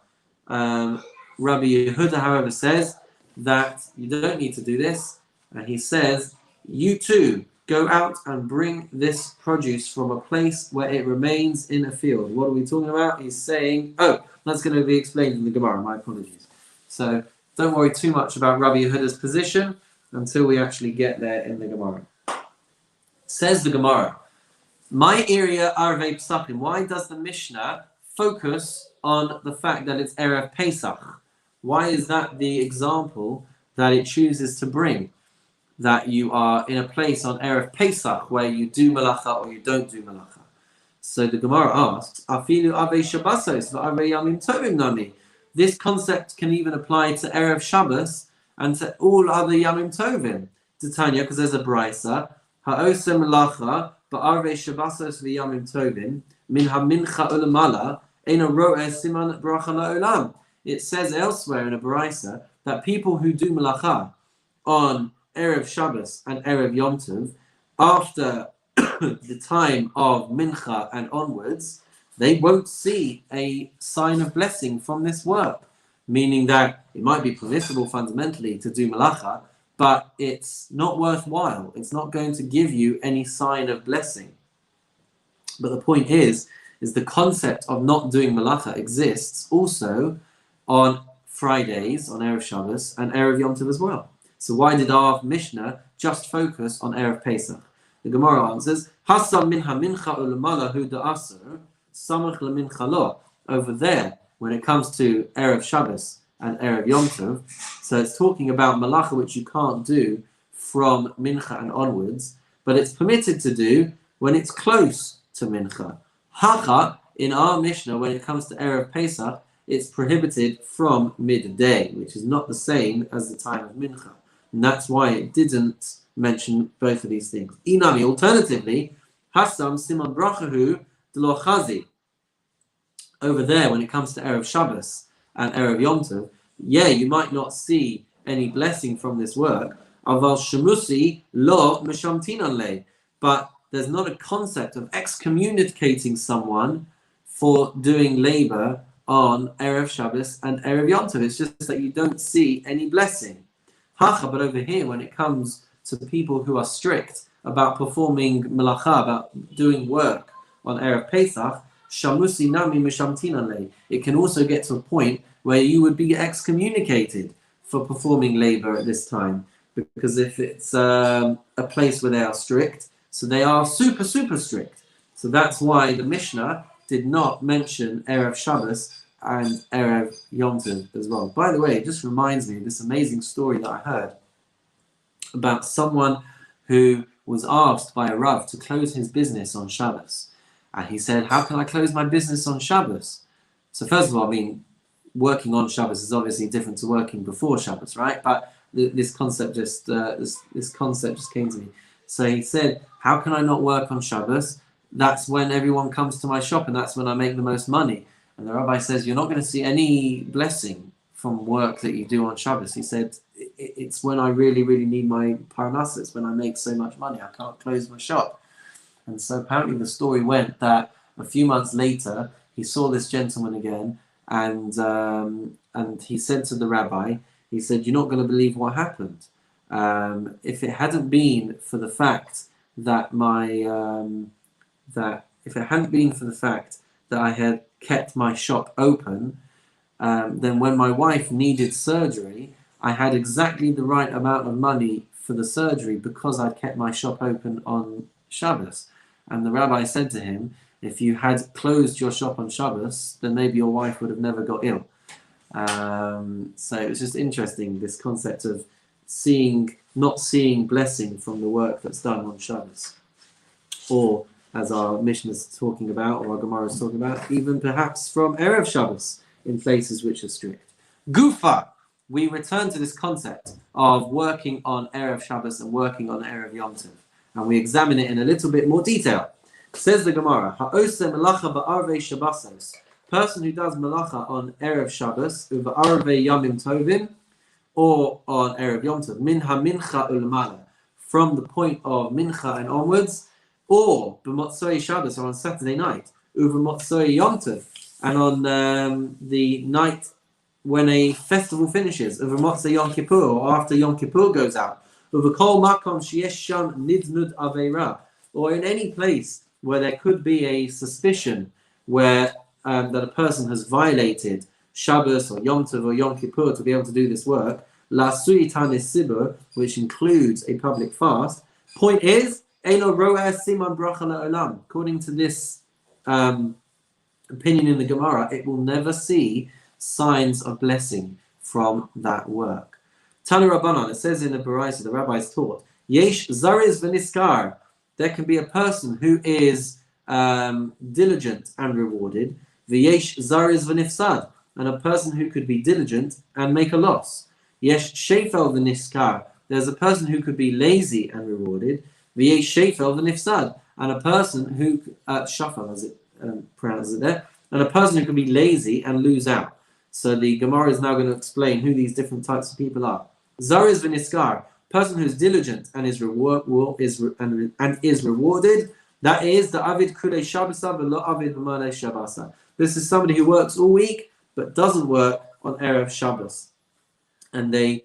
Rabbi Yehuda, however, says that you don't need to do this, and he says, you too go out and bring this produce from a place where it remains in a field. What are we talking about? He's saying, that's going to be explained in the Gemara, my apologies. So don't worry too much about Rabbi Yehuda's position until we actually get there in the Gemara. Says the Gemara, my area Arvei Pesachim. Why does the Mishnah focus on the fact that it's Erev Pesach? Why is that the example that it chooses to bring? That you are in a place on Erev Pesach where you do malacha or you don't do malacha. So the Gemara asks, Afilu Ave Shabbosos v'Ave Yamim Tovim Nami. This concept can even apply to Erev Shabbos and to all other Yamim Tovim. Titania, because there's a brisa, Ha'osem Malacha ba'Arve Shabbosos v'Yamim Tovim min ha'mincha ulamala ena ro'eh siman bracha la'olam. It says elsewhere in a brisa that people who do malacha on Erev Shabbos and Erev Yom Tov, after the time of Mincha and onwards, they won't see a sign of blessing from this work. Meaning that it might be permissible fundamentally to do malacha, but it's not worthwhile. It's not going to give you any sign of blessing. But the point is the concept of not doing malacha exists also on Fridays, on Erev Shabbos, and Erev Yom Tov as well. So why did our Mishnah just focus on Erev Pesach? The Gemara answers, Hasam minha mincha ulamala hu da'asr, samach lemincha lo. Over there, when it comes to Erev Shabbos and Erev Yom Tov, so it's talking about malacha which you can't do from mincha and onwards, but it's permitted to do when it's close to mincha. Hacha, in our Mishnah, when it comes to Erev Pesach, it's prohibited from midday, which is not the same as the time of mincha. And that's why it didn't mention both of these things. Inami, alternatively, Hassam Siman Brachahu Delo Chazi. Over there, when it comes to Erev Shabbos and Erev Yom Tov, you might not see any blessing from this work. Aval Shemusi Lo Meshamtinan Le. But there's not a concept of excommunicating someone for doing labor on Erev Shabbos and Erev Yom Tov. It's just that you don't see any blessing. Hacha, but over here, when it comes to people who are strict about performing melacha, about doing work on Erev Pesach, shamusi nami mishamtinan le. It can also get to a point where you would be excommunicated for performing labor at this time, because if it's a place where they are strict, so they are super strict. So that's why the Mishnah did not mention Erev Shabbos and Erev Yom Tov as well. By the way, it just reminds me of this amazing story that I heard about someone who was asked by a Rav to close his business on Shabbos. And he said, how can I close my business on Shabbos? So first of all, working on Shabbos is obviously different to working before Shabbos, right? But this concept just this concept just came to me. So he said, how can I not work on Shabbos? That's when everyone comes to my shop, and that's when I make the most money. And the rabbi says, you're not going to see any blessing from work that you do on Shabbos. He said, it's when I really, really need my parnasa. It's when I make so much money, I can't close my shop. And so apparently the story went that a few months later, he saw this gentleman again, and he said to the rabbi, he said, you're not going to believe what happened. If it hadn't been for the fact that I had kept my shop open, then when my wife needed surgery, I had exactly the right amount of money for the surgery because I'd kept my shop open on Shabbos. And the rabbi said to him, if you had closed your shop on Shabbos, then maybe your wife would have never got ill. So it was just interesting, this concept of not seeing blessing from the work that's done on Shabbos. Or, as our Mishnah is talking about, or our Gemara is talking about, even perhaps from Erev Shabbos in places which are strict. Gufa! We return to this concept of working on Erev Shabbos and working on Erev Yom Tov. And we examine it in a little bit more detail. Says the Gemara, Ha'ose melacha ba'arvei Shabbosos. Person who does melacha on Erev Shabbos, uva arvei Yomim Tovim, or on Erev Yom Tov, min ha-mincha u'lamala, from the point of mincha and onwards, or b'motzoi Shabbos, or on Saturday night, uva motzoi Yom Tov, and on the night when a festival finishes, uva motzoi Yom Kippur, or after Yom Kippur goes out, uva kol makom sheyesh sham nidnud aveira, or in any place where there could be a suspicion where that a person has violated Shabbos or Yom Tov or Yom Kippur to be able to do this work, La Sui Tanis Sibur, which includes a public fast. Point is, Eino Roeh Siman Bracha La'olam. According to this opinion in the Gemara, it will never see signs of blessing from that work. Tanu Rabbanan, it says in the Baraisa, the rabbis taught, Yesh Zariz V'Niskar. There can be a person who is diligent and rewarded, V'yesh Zariz V'Nifsad, and a person who could be diligent and make a loss. Yesh Shefel V'Niskar, there's a person who could be lazy and rewarded, V'yesh Shefel V'Nifsad, and a person who, Shafal as it pronounces it there, and a person who could be lazy and lose out. So the Gemara is now going to explain who these different types of people are. Zariz V'Niskar, person who's diligent and is rewarded, that is the Avid Kulei Shabbasa v'lo Avid V'malei Shabbasa. This is somebody who works all week but doesn't work on Erev Shabbos, and they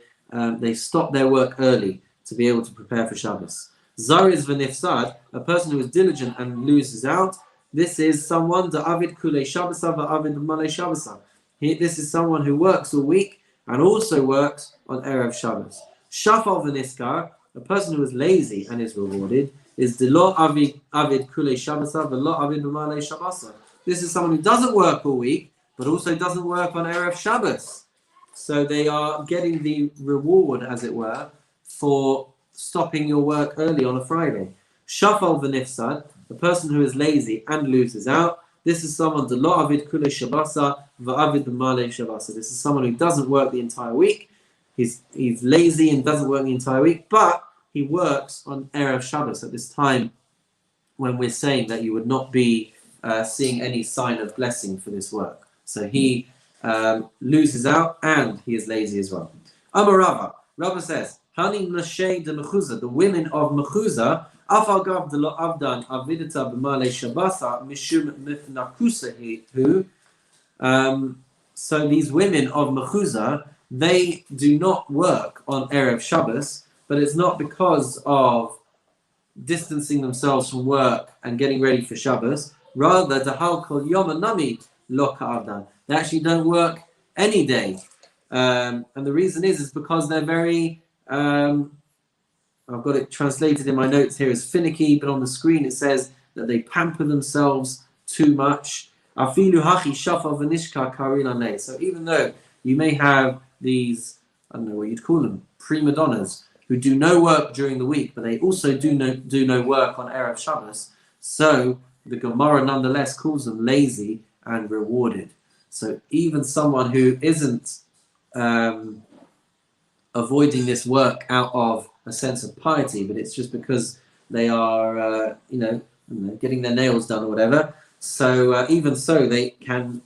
stop their work early to be able to prepare for Shabbos. Zariz V'Nifsad, a person who is diligent and loses out. This is someone the Avid Kulei Shabbasa v'Avid V'malei Shabbasa. This is someone who works all week and also works on Erev Shabbos. Shafal V'Niskar, a person who is lazy and is rewarded, is the Lo Avid Kulei Shabbasa v'Lo Avid V'malei Shabbasa. This is someone who doesn't work all week, but also doesn't work on Erev Shabbos. So they are getting the reward, as it were, for stopping your work early on a Friday. Shafal V'Nifsad, a person who is lazy and loses out. This is someone the Lo Avid Kulei Shabbasa v'Avid V'malei Shabbasa. This is someone who doesn't work the entire week. He's lazy and doesn't work the entire week, but he works on Erev Shabbos at this time when we're saying that you would not be seeing any sign of blessing for this work. So he loses out and he is lazy as well. Amar Rava. Rava says, Hani Nashei de Mechuza, the women of Mechuza, Afal Gav de Lo Avdan Avidata B'malei Shabbasa Mishum Mifnakusa who. So these women of Mechuza, they do not work on Erev Shabbos, but it's not because of distancing themselves from work and getting ready for Shabbos. Rather, the Hal Kol Yom Nami Lo Ka'avdan. They actually don't work any day. And the reason is because they're very, I've got it translated in my notes here as finicky, but on the screen it says that they pamper themselves too much. Afilu Hachi Shafal V'Nishka Karinane. So even though you may have these, I don't know what you'd call them, prima donnas, who do no work during the week, but they also do no work on Erev Shabbos. So the Gemara nonetheless calls them lazy and rewarded. So even someone who isn't avoiding this work out of a sense of piety, but it's just because they are, getting their nails done or whatever. So even so, they can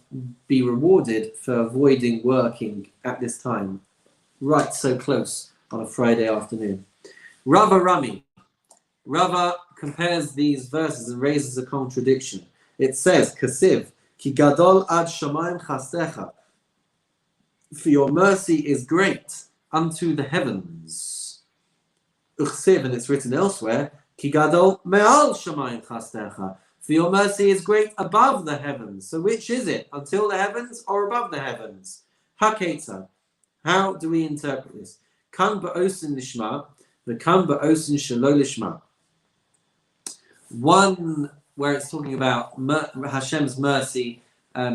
be rewarded for avoiding working at this time, right so close on a Friday afternoon. Rava Rami. Rava compares these verses and raises a contradiction. It says, Kasiv, Ki gadol ad shamayim chastecha, for your mercy is great unto the heavens. Uchsiv, and it's written elsewhere, Ki gadol me'al shamayim chastecha, for your mercy is great above the heavens. So which is it? Until the heavens or above the heavens? Haketza. How do we interpret this? Kan ba'osin lishma, the kan ba'osin shelo lishma. One where it's talking about Hashem's mercy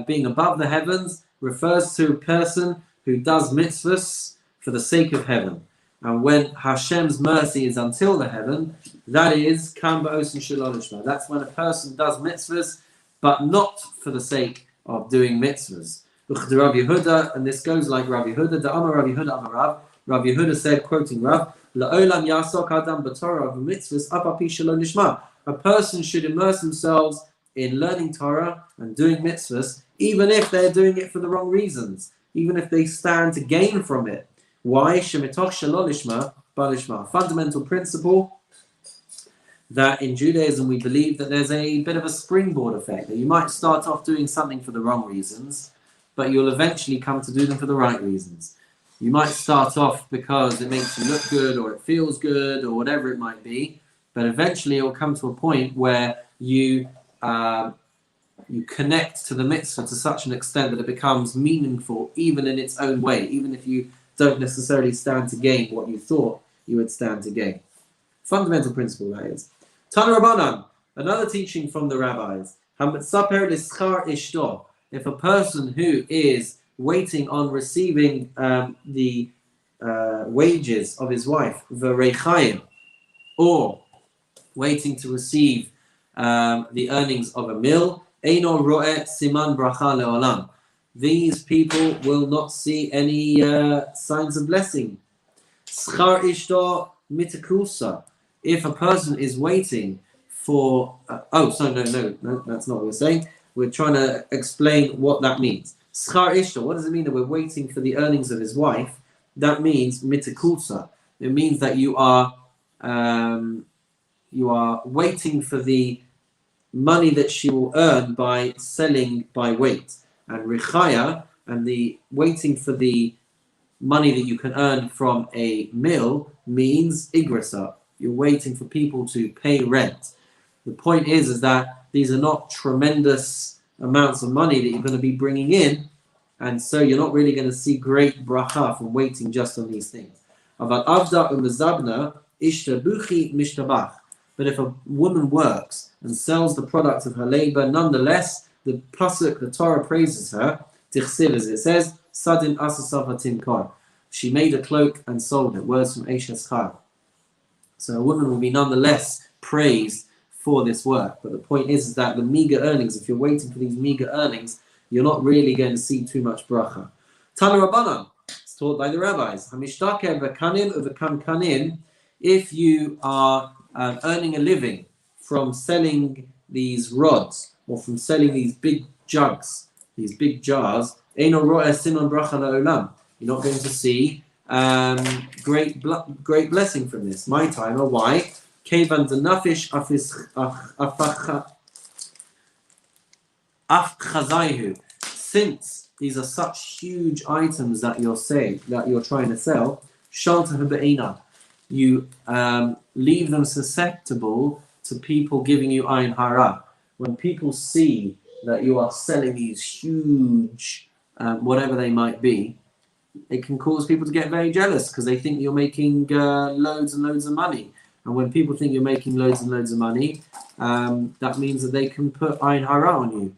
being above the heavens refers to a person who does mitzvahs for the sake of heaven. And when Hashem's mercy is until the heaven, that is kan ba'osin shelo lishma. That's when a person does mitzvahs, but not for the sake of doing mitzvahs. Rabbi Yehuda, and this goes like Rabbi Yehuda. The Amar Rabbi Yehuda Amar Rav. Rabbi Yehuda said, quoting Rav, "La'olam yasok adam b'torah v'mitzvahs apapi shelo lishma." A person should immerse themselves in learning Torah and doing mitzvahs, even if they're doing it for the wrong reasons, even if they stand to gain from it. Why? Shemitoch shelo lishma b'lishma. Fundamental principle that in Judaism we believe that there's a bit of a springboard effect, that you might start off doing something for the wrong reasons, but you'll eventually come to do them for the right reasons. You might start off because it makes you look good or it feels good or whatever it might be, but eventually it will come to a point where you connect to the mitzvah to such an extent that it becomes meaningful even in its own way, even if you don't necessarily stand to gain what you thought you would stand to gain. Fundamental principle, that is. Tana Rabbanan, another teaching from the rabbis. If a person who is waiting on receiving the wages of his wife, v'reichayim, or waiting to receive the earnings of a mill, eino ro'eh siman bracha le'olam. These people will not see any signs of blessing. Schar ishto mitakusa. If a person is waiting for... no, that's not what we're saying. We're trying to explain what that means. Schar ishto, what does it mean that we're waiting for the earnings of his wife? That means mitakusa. It means that you are waiting for the money that she will earn by selling by weight. And richaya, and the waiting for the money that you can earn from a mill, means igrasa. You're waiting for people to pay rent. The point is that these are not tremendous amounts of money that you're going to be bringing in, and so you're not really going to see great bracha from waiting just on these things. But if a woman works and sells the product of her labor, nonetheless, the pasuk, the Torah praises her, tichsiv, as it says, sadin asasav hatimkar. She made a cloak and sold it. Words from Eishes Chai. So a woman will be nonetheless praised for this work. But the point is that the meager earnings, if you're waiting for these meager earnings, you're not really going to see too much bracha. Tana Rabbanan, it's taught by the rabbis. Hamishtakev v'kanim u'v'kankanim. If you are earning a living from selling these rods or from selling these big jugs, these big jars, eino ro'eh siman bracha la'olam. You're not going to see great blessing from this. My timer, why? Kevan denafish afchazaihu. Since these are such huge items that you're trying to sell, shalta habeina. You leave them susceptible to people giving you ayin hara. When people see that you are selling these huge, whatever they might be, it can cause people to get very jealous because they think you're making loads and loads of money. And when people think you're making loads and loads of money, that means that they can put ayin hara on you.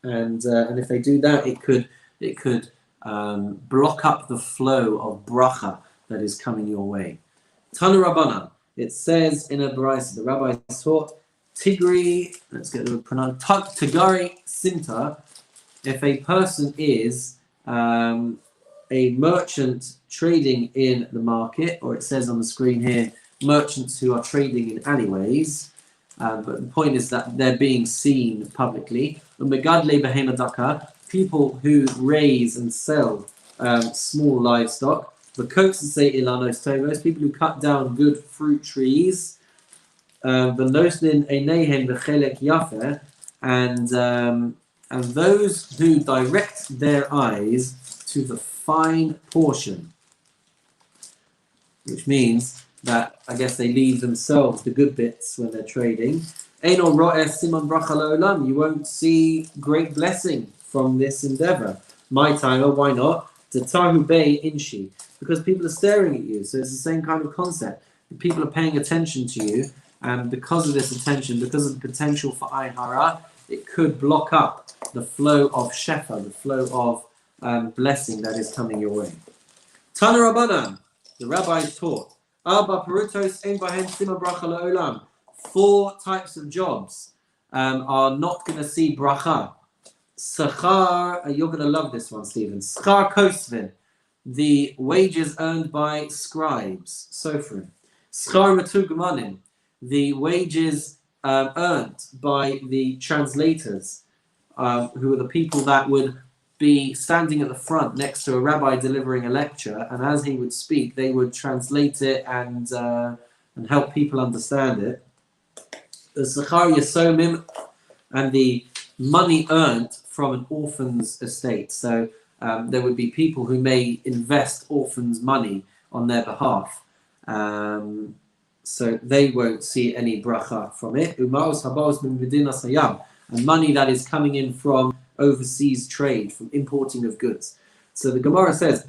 And if they do that, it could block up the flow of bracha that is coming your way. Tana Rabbanan, it says in a brayso, the rabbi taught, Tigri, let's get the pronunciation, Tigari Simta, if a person is a merchant trading in the market, or it says on the screen here, merchants who are trading in alleyways, but the point is that they're being seen publicly. People who raise and sell small livestock. The say ilanos tovos, people who cut down good fruit trees. And those who direct their eyes to the fine portion, which means that I guess they leave themselves the good bits when they're trading. You won't see great blessing from this endeavor. My timer, why not? Because people are staring at you. So it's the same kind of concept. People are paying attention to you, and because of this attention, because of the potential for ayin hara, it could block up the flow of shefa, the flow of blessing that is coming your way. Tana Rabbanan, the rabbis taught, four types of jobs are not going to see bracha. Sachar, you're going to love this one, Stephen. Schar kosvin, the wages earned by scribes, sofrim. Schar matugmanim, the wages earned by the translators, who are the people that would be standing at the front next to a rabbi delivering a lecture, and as he would speak, they would translate it and help people understand it. The Zachar Yasomim, and the money earned from an orphan's estate. So there would be people who may invest orphans' money on their behalf. So they won't see any bracha from it. And money that is coming in from overseas trade, from importing of goods. So the Gemara says,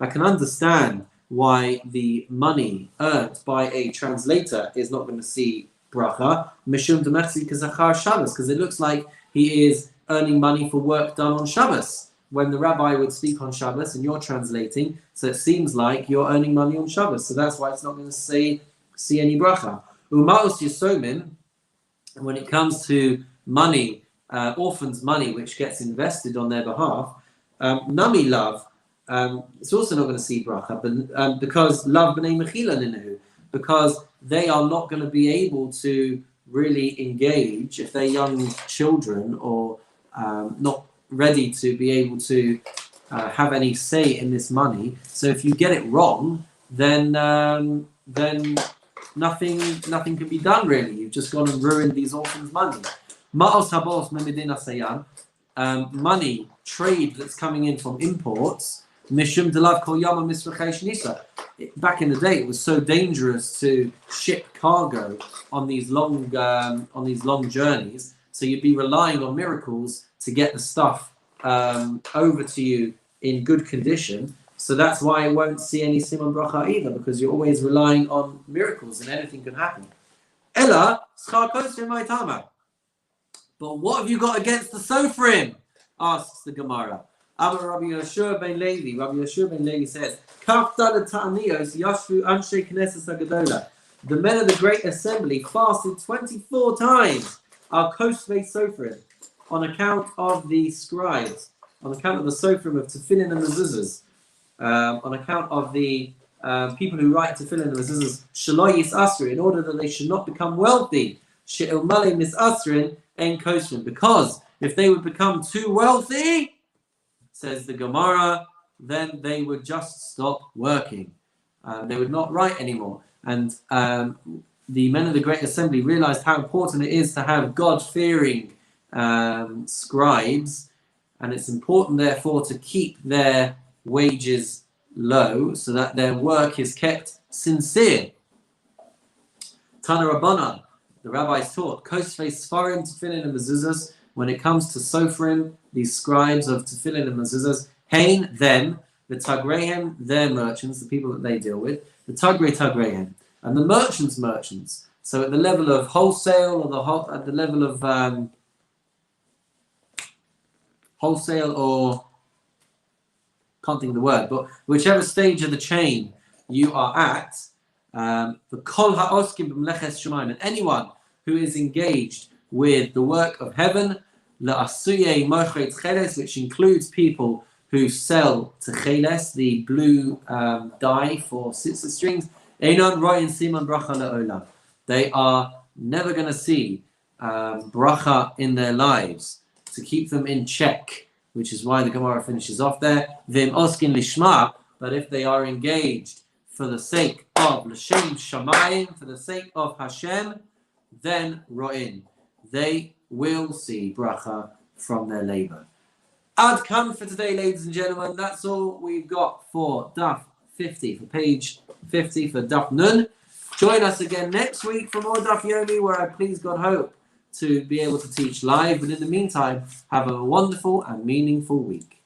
I can understand why the money earned by a translator is not going to see bracha, because it looks like he is earning money for work done on Shabbos. When the rabbi would speak on Shabbos and you're translating, so it seems like you're earning money on Shabbos. So that's why it's not going to see any bracha. Umaos Yisomim, when it comes to money, orphans' money, which gets invested on their behalf, Nami love, it's also not going to see bracha, but because love b'nei mechila ninahu, because they are not going to be able to really engage if they're young children or not ready to be able to have any say in this money. So if you get it wrong, then nothing can be done really. You've just gone and ruined these orphans' money. Ma'os habos memedina sayan, money, trade that's coming in from imports. Mishum delav kol yama misrachesh nisa. Back in the day, it was so dangerous to ship cargo on these long journeys. So you'd be relying on miracles to get the stuff over to you in good condition. So that's why I won't see any simon bracha either, because you're always relying on miracles and anything can happen. Ella schar kosher ma'itama. But what have you got against the sofrim? Asks the Gemara. Rabbi Yeshua ben Levi. Rabbi Yeshua ben Levi says, the men of the great assembly fasted 24 times our kosvei sofrim on account of the scribes, on account of the sofrim of tefillin and mezuzahs, on account of the people who write tefillin and mezuzahs, shelo yisasrin, in order that they should not become wealthy. She'il malei misasrin en kosvim, because if they would become too wealthy, says the Gemara, then they would just stop working. They would not write anymore. And the men of the Great Assembly realized how important it is to have God-fearing scribes, and it's important, therefore, to keep their wages low so that their work is kept sincere. Tana Rabbanan, the rabbis taught, Kosvei Sfarim, Tefillin and Mezuzahs, when it comes to Sofrim, these scribes of Tefillin and Mezuzahs, Hein, them, the Tagrehem, their merchants, the people that they deal with, the Tagrehem, and the merchants. So at the level of wholesale, or at the level of wholesale, or can't think of the word, but whichever stage of the chain you are at, the Kol Ha'oskim b'mleches Shemaim, and anyone who is engaged with the work of heaven, La'asuyei Mochet Cheres, which includes people who sell techeles, the blue dye for sitzah strings, einon ro'in siman bracha le'olam. They are never going to see bracha in their lives to keep them in check, which is why the Gemara finishes off there. Vim oskin lishma, but if they are engaged for the sake of l'shem shamayim, for the sake of Hashem, then ro'in, they will see bracha from their labor. Ad kan for today, ladies and gentlemen. That's all we've got for Daf 50, for page 50 for Daf Nun. Join us again next week for more Daf Yomi, where I please God hope to be able to teach live. But in the meantime, have a wonderful and meaningful week.